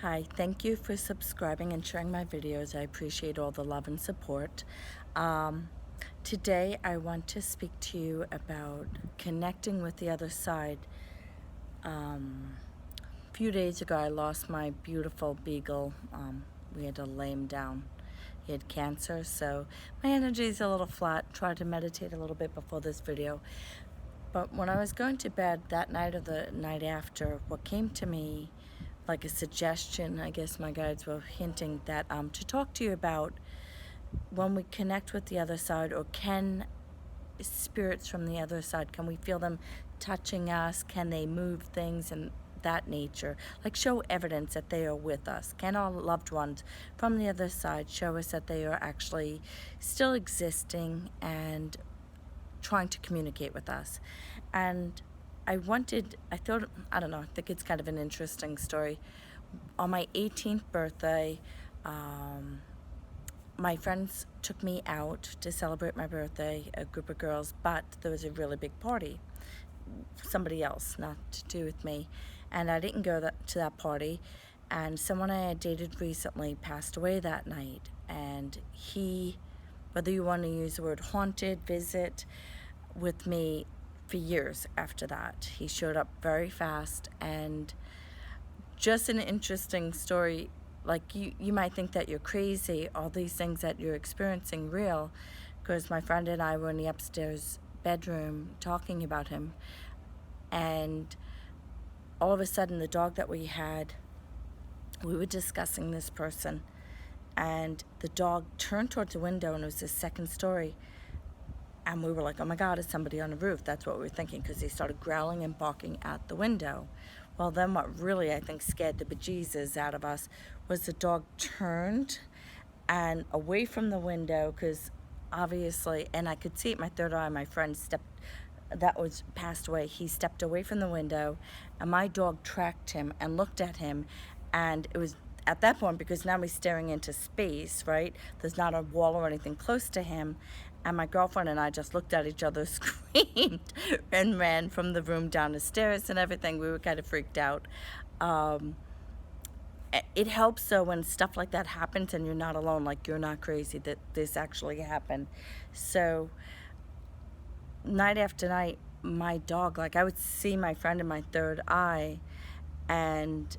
Hi, thank you for subscribing and sharing my videos. I appreciate all the love and support. Um, Today, I want to speak to you about connecting with the other side. A few days ago, I lost my beautiful beagle. We had to lay him down. He had cancer, so my energy is a little flat. Tried to meditate a little bit before this video. But when I was going to bed that night or the night after, what came to me like a suggestion, I guess my guides were hinting that to talk to you about when we connect with the other side, or can spirits from the other side, can we feel them touching us? Can they move things and that nature? Like show evidence that they are with us. Can our loved ones from the other side show us that they are actually still existing and trying to communicate with us? And I thought, I don't know, I think it's kind of an interesting story. On my 18th birthday, my friends took me out to celebrate my birthday, a group of girls, but there was a really big party. Somebody else, not to do with me. And I didn't go to that party. And someone I had dated recently passed away that night. And he, whether you want to use the word haunted, visit with me for years after that. He showed up very fast, and just an interesting story. Like you might think that you're crazy, all these things that you're experiencing real, because my friend and I were in the upstairs bedroom talking about him, and all of a sudden the dog that we had, we were discussing this person, and the dog turned towards the window, and it was the second story. And we were like, oh my God, is somebody on the roof? That's what we were thinking, because he started growling and barking at the window. Well, then what really, I think, scared the bejesus out of us was the dog turned and away from the window, because obviously, and I could see it in my third eye, my friend passed away. He stepped away from the window, and my dog tracked him and looked at him, and it was at that point, because now he's staring into space, right? There's not a wall or anything close to him. And my girlfriend and I just looked at each other, screamed, and ran from the room down the stairs and everything. We were kind of freaked out. It helps, though, when stuff like that happens and you're not alone, like you're not crazy, that this actually happened. So night after night, my dog, like I would see my friend in my third eye, and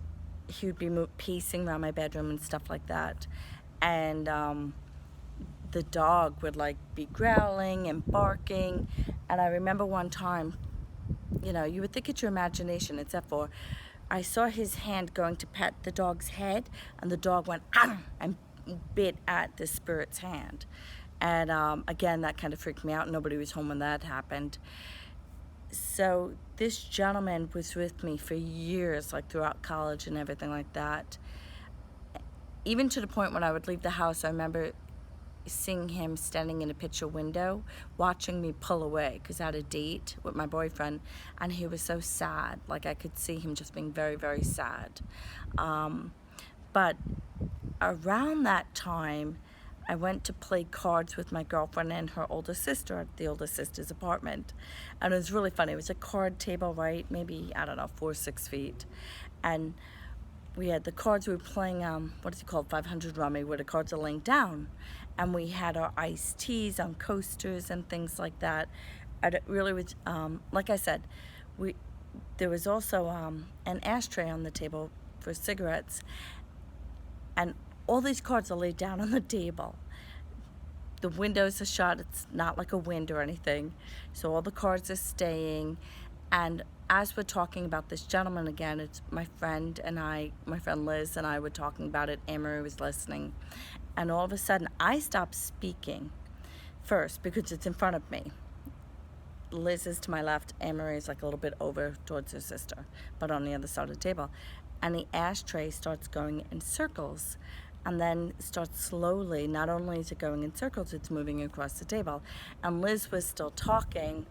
he would be pacing around my bedroom and stuff like that. And the dog would like be growling and barking. And I remember one time, you would think it's your imagination, except for I saw his hand going to pet the dog's head, and the dog went and bit at the spirit's hand. And again, that kind of freaked me out. Nobody was home when that happened. So this gentleman was with me for years, like throughout college and everything like that. Even to the point when I would leave the house, I remember seeing him standing in a picture window watching me pull away, because I had a date with my boyfriend, and he was so sad. Like I could see him just being very, very sad. But around that time, I went to play cards with my girlfriend and her older sister at the older sister's apartment. And it was really funny. It was a card table, right? Maybe, I don't know, 4 or 6 feet. And we had the cards. We were playing, what is it called, 500 Rummy, where the cards are laying down. And we had our iced teas on coasters and things like that. And it really was, like I said, there was also an ashtray on the table for cigarettes. And all these cards are laid down on the table. The windows are shut. It's not like a wind or anything. So all the cards are staying. And as we're talking about this gentleman again, it's my friend Liz and I were talking about it. Anne-Marie was listening. And all of a sudden, I stopped speaking first because it's in front of me. Liz is to my left. Anne-Marie is like a little bit over towards her sister, but on the other side of the table. And the ashtray starts going in circles, and then starts slowly. Not only is it going in circles, it's moving across the table. And Liz was still talking,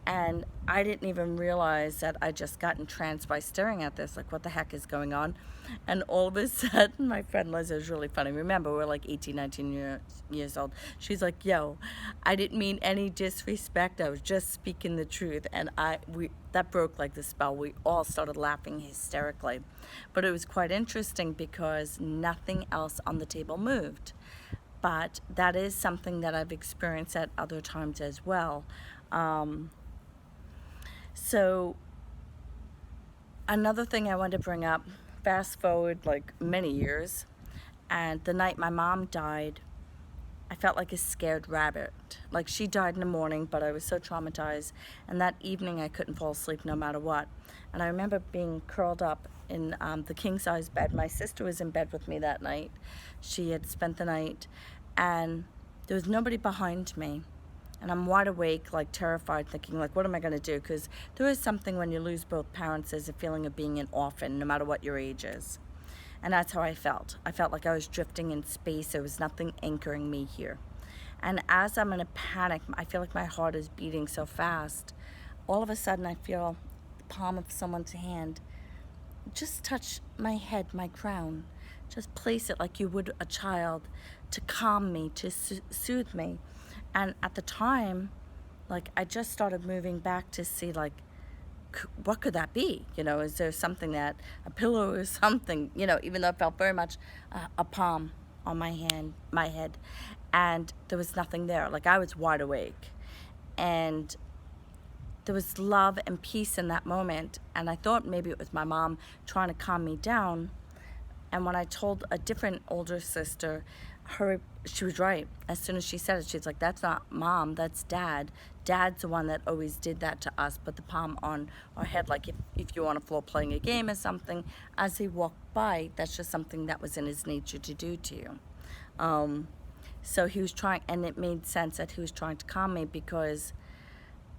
And I didn't even realize that I just got entranced by staring at this, like, what the heck is going on? And all of a sudden, my friend Liz, is really funny. Remember, we're like 18, 19 years old. She's like, yo, I didn't mean any disrespect. I was just speaking the truth. And that broke like the spell. We all started laughing hysterically. But it was quite interesting because nothing else on the table moved. But that is something that I've experienced at other times as well. So another thing I want to bring up, fast forward like many years, and the night my mom died, I felt like a scared rabbit. Like, she died in the morning, but I was so traumatized, and that evening I couldn't fall asleep no matter what. And I remember being curled up in the king-size bed. My sister was in bed with me that night. She had spent the night, and there was nobody behind me. And I'm wide awake, like terrified, thinking, like, what am I going to do? Because there is something when you lose both parents, there's a feeling of being an orphan, no matter what your age is. And that's how I felt. I felt like I was drifting in space. There was nothing anchoring me here. And as I'm in a panic, I feel like my heart is beating so fast. All of a sudden, I feel the palm of someone's hand just touch my head, my crown. Just place it like you would a child to calm me, to soothe me. And at the time, like, I just started moving back to see, like, what could that be? You know, is there something that, a pillow or something, you know, even though it felt very much a palm on my head. And there was nothing there. Like, I was wide awake. And there was love and peace in that moment. And I thought maybe it was my mom trying to calm me down. And when I told a different older sister, she was right. As soon as she said it, she's like, that's not mom, that's dad. Dad's the one that always did that to us, put the palm on our head, like if you're on a floor playing a game or something, as he walked by, that's just something that was in his nature to do to you. So he was trying, and it made sense that he was trying to calm me, because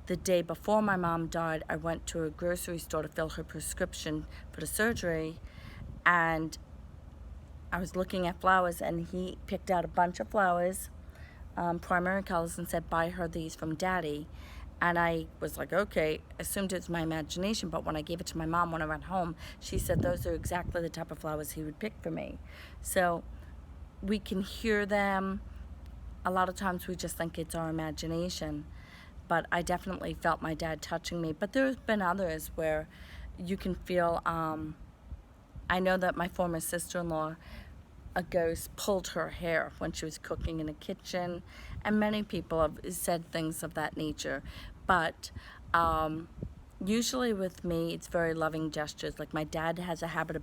the day before my mom died, I went to a grocery store to fill her prescription for the surgery, and I was looking at flowers, and he picked out a bunch of flowers, primary colors, and said, buy her these from Daddy. And I was like, okay, assumed it was my imagination, but when I gave it to my mom when I went home, she said those are exactly the type of flowers he would pick for me. So we can hear them. A lot of times we just think it's our imagination, but I definitely felt my dad touching me. But there's been others where you can feel, I know that my former sister-in-law, a ghost pulled her hair when she was cooking in the kitchen, and many people have said things of that nature. But usually with me, it's very loving gestures. Like, my dad has a habit of,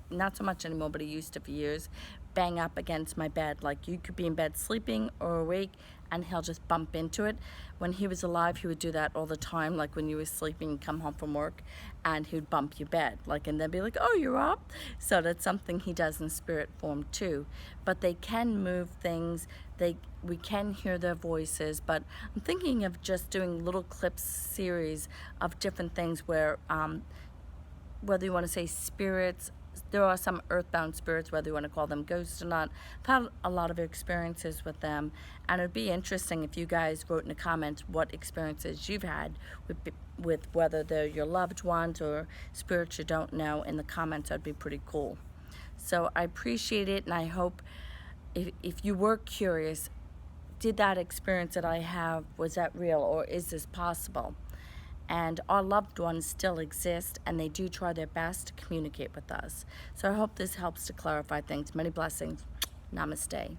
not so much anymore, but he used to for years, bang up against my bed. Like, you could be in bed sleeping or awake, and he'll just bump into it. When he was alive, he would do that all the time, like when you were sleeping and come home from work, and he would bump your bed, like, and then be like, oh, you're up? So that's something he does in spirit form too. But they can move things, we can hear their voices, but I'm thinking of just doing little clips series of different things where, whether you want to say spirits, there are some earthbound spirits, whether you want to call them ghosts or not. I've had a lot of experiences with them, and it would be interesting if you guys wrote in the comments what experiences you've had with whether they're your loved ones or spirits you don't know. In the comments, that'd be pretty cool. So I appreciate it, and I hope if you were curious, did that experience that I have, was that real, or is this possible? And our loved ones still exist, and they do try their best to communicate with us. So I hope this helps to clarify things. Many blessings. Namaste.